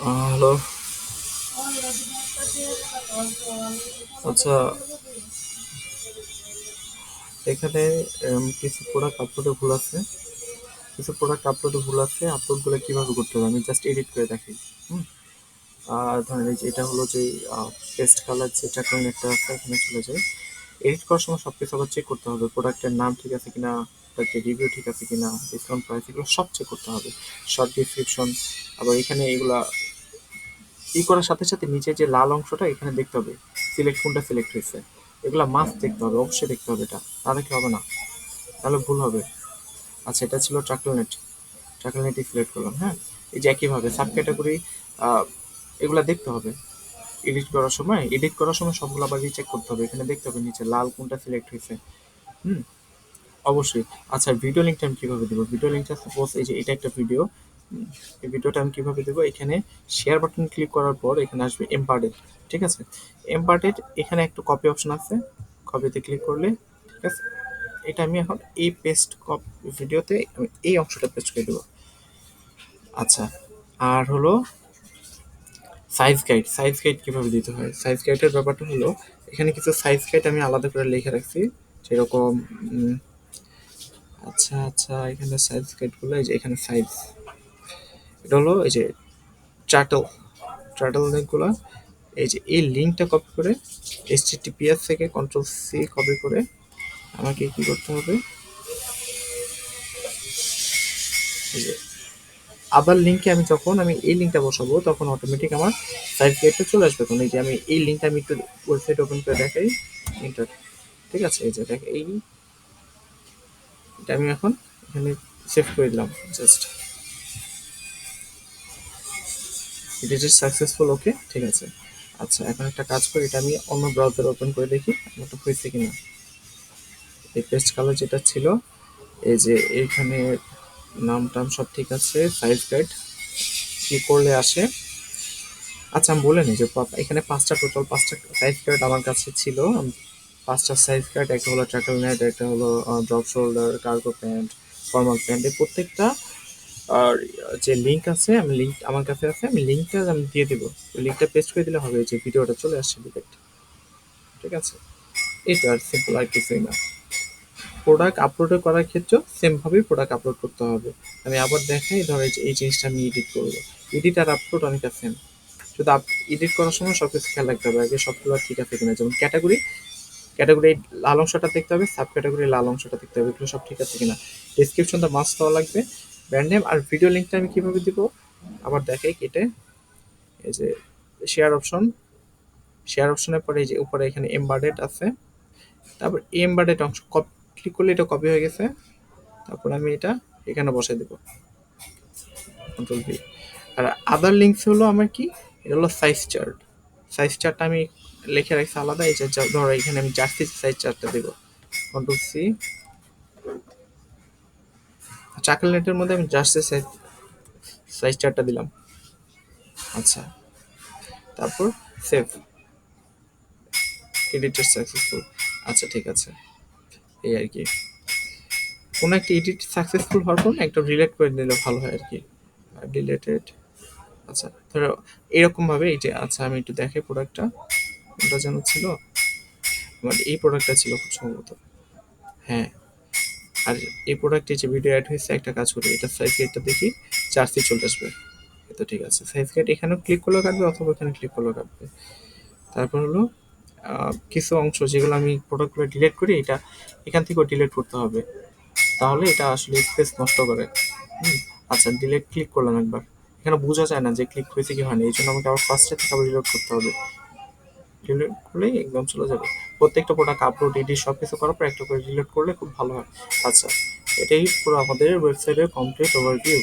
Hello. আচ্ছা, এখানে কিছু প্রোডাক্ট আপলোডে ভুল আছে। আপলোডগুলো কিভাবে করতে হবে আমি জাস্ট এডিট করে দেখি। হুম। আর ধরেন এই যে এটা হলো যে পেস্ট কালার যে ট্র্যাকলিং একটা আছে এখানে চলে যায়। এডিট করার সময় সব কিছু আবার চেক করতে হবে, প্রোডাক্টের নাম ঠিক আছে কিনা, তার রিভিউ ঠিক আছে কিনা, ডিসকাউন্ট প্রাইস, এগুলো সব চেক করতে হবে। শর্ট ডিসক্রিপশন, আবার এখানে এগুলা করার সাথে সাথে নিচে যে লাল অংশটা এখানে দেখতে হবে সিলেক্ট কোনটা সিলেক্ট হয়েছে। এগুলা মাস্ট দেখতে হবে, অবশ্যই দেখতে হবে, এটা না দেখলে হবে না, তাহলে ভুল হবে। আচ্ছা, এটা ছিল ট্রাকলনেটই সিলেক্ট করলাম। হ্যাঁ, এই যে একইভাবে সাব ক্যাটাগরি এগুলা দেখতে হবে। এডিট করার সময় সবগুলো আবার রিচেক করতে হবে, এখানে দেখতে হবে নিচে লাল কোনটা সিলেক্ট হয়েছে। হুম, অবশ্যই। আচ্ছা, ভিডিও লিঙ্কটা আমি কিভাবে দেবো? ভিডিও লিঙ্কটা সাপোজ এই যে এটা একটা ভিডিও। এই ভিডিওটা আমি কিভাবে দেবো? এখানে শেয়ার বাটন ক্লিক করার পর এখানে আসবে এমবাডেড। ঠিক আছে, এমবাডেড এখানে একটা কপি অপশন আছে, কপিতে ক্লিক করলে ঠিক আছে, এটা আমি এখন এই পেস্ট ভিডিওতে আমি এই অংশটা পেস্ট করে দেবো। আচ্ছা, আর হলো সাইজ গাইড কিভাবে দিতে হয়? সাইজ গাইডের ব্যাপারটা হলো এখানে কিছু সাইজ গাইড আমি আলাদা করে লিখে রাখছি, যেরকম আচ্ছা আচ্ছা, এখানে সাইজ গাইডগুলো এই যে এখানে সাইজ, এটা হলো এই যে চার্টল চার্টল লিঙ্কগুলো। এই যে এই লিঙ্কটা কপি করে এইচটিটিপিএস থেকে কন্ট্রোল-সি কপি করে আমাকে কি করতে হবে, এই যে আবার লিঙ্কে আমি এই লিঙ্কটা বসাবো তখন অটোমেটিক আমার সাইট গাইডটা চলে আসবে। তখন এই যে আমি এই লিঙ্কটা আমি একটু ওয়েবসাইট ওপেন করে দেখাই লিঙ্কটা। ঠিক আছে, এই যে দেখ এই এটা আমি এখন এখানে সেভ করে দিলাম জাস্ট। ইট ইজ সাকসেসফুল, ওকে, ঠিক আছে। আচ্ছা, এখন একটা কাজ করি, এটা আমি অন্য ব্রাউজার ওপেন করে দেখি আমারটা হয়েছে কিনা। এই পেস্ট কালার যেটা ছিল, এই যে এইখানে নাম টাম সব ঠিক আছে, সাইজ গাইড কি করলে আসে। আচ্ছা, আমি বলে নিই যে এখানে পাঁচটা সাইজ গাইড আমার কাছে ছিল। পাঁচটা সাইজ গাইড, একটা হলো ট্র্যাকল নেট, একটা হলো drop shoulder, cargo pant, formal pant, এই প্রত্যেকটা আর যে লিঙ্ক আছে, আমি লিঙ্ক আমার কাছে আছে, আমি লিঙ্কটা আমি দিয়ে দেবো। লিঙ্কটা পেস্ট করে দিলে হবে, যে ভিডিওটা চলে আসছে ডিরেক্ট। ঠিক আছে, এই তো, আর সিম্পল, আর কিছুই না। প্রোডাক্ট আপলোড করার ক্ষেত্রেও সেমভাবেই প্রোডাক্ট আপলোড করতে হবে। আমি আবার দেখাই, ধরো এই জিনিসটা আমি এডিট করবো, এডিট আর আপলোড অনেকটা সেম। শুধু এডিট করার সময় সব কিছু খেয়াল রাখতে হবে, আগে সবগুলো ঠিক আছে কিনা, যেমন ক্যাটাগরি লাল অংশটা দেখতে হবে, সাব ক্যাটাগরি লাল অংশটা দেখতে হবে, এগুলো সব ঠিক আছে কিনা। ডিসক্রিপশনটা মাস্ট হওয়া লাগবে, ব্র্যান্ড নেম আর ভিডিও লিঙ্কটা আমি কিভাবে দিব আবার দেখাই কেটে। এই যে শেয়ার অপশনের পরে এই যে উপরে এখানে এমবাডেড আছে, তারপর এই এমবাডেড অংশ ক্লিক করলে এটা কপি হয়ে গেছে। তারপর আমি এটা এখানে বসাই দেবো, কন্ট্রোল-ভি। আর আদার লিঙ্কস হলো আমার কি, এটা হলো সাইজ চার্টটা আমি লিখে রাখছি আলাদা। এই যে ধরো এখানে আমি জার্সি সাইজ চার্টটা দেবো, কন্ট্রোল-সি। চাকল নেটের মধ্যে আমি জার্সি সাইজ চার্টটা দিলাম। আচ্ছা, তারপর সেভ, এডিটেড সাকসেসফুল। আচ্ছা, ঠিক আছে, এই আর কি। কোনো একটা এডিট সাকসেসফুল হওয়ার পর একটা রিলেট করে নিলে ভালো হয় আর কি। ডিলেটেড। আচ্ছা, ধরো এরকমভাবে এই যে, আচ্ছা আমি একটু দেখাই প্রোডাক্টটা কোনটা যেন ছিল, আমার এই প্রোডাক্টটা ছিল খুব সম্ভবত। হ্যাঁ, আর এই প্রোডাক্টে যে ভিডিও অ্যাড হয়েছে, একটা কাজ করি, এটা সাইজ গাইডটা দেখি, চার্জে চলে আসবে। এ তো ঠিক আছে, সাইজ গাইড এখানেও ক্লিক করলেও কাটবে অথবা এখানে ক্লিক করলেও কাটবে। তারপর হলো কিছু অংশ যেগুলো আমি প্রোডাক্টগুলো ডিলিট করি, এটা এখান থেকেও ডিলিট করতে হবে, তাহলে এটা আসলে স্পেস নষ্ট করে। হুম। আচ্ছা, ডিলিট ক্লিক করলাম একবার, এখানে বোঝা যায় না যে ক্লিক হয়েছে কি হয়নি, এই জন্য আমাকে আবার ফার্স্টে থেকে আবার রিলোড করতে হবে। রিলোড করলেই একদম চলে যাবে। প্রত্যেকটা প্রোডাক্ট আপলোড এডিট সব কিছু করার পর একটা করে রিলোড করলে খুব ভালো হয়। আচ্ছা, এটাই পুরো আমাদের ওয়েবসাইটের কমপ্লিট ওভারভিউ।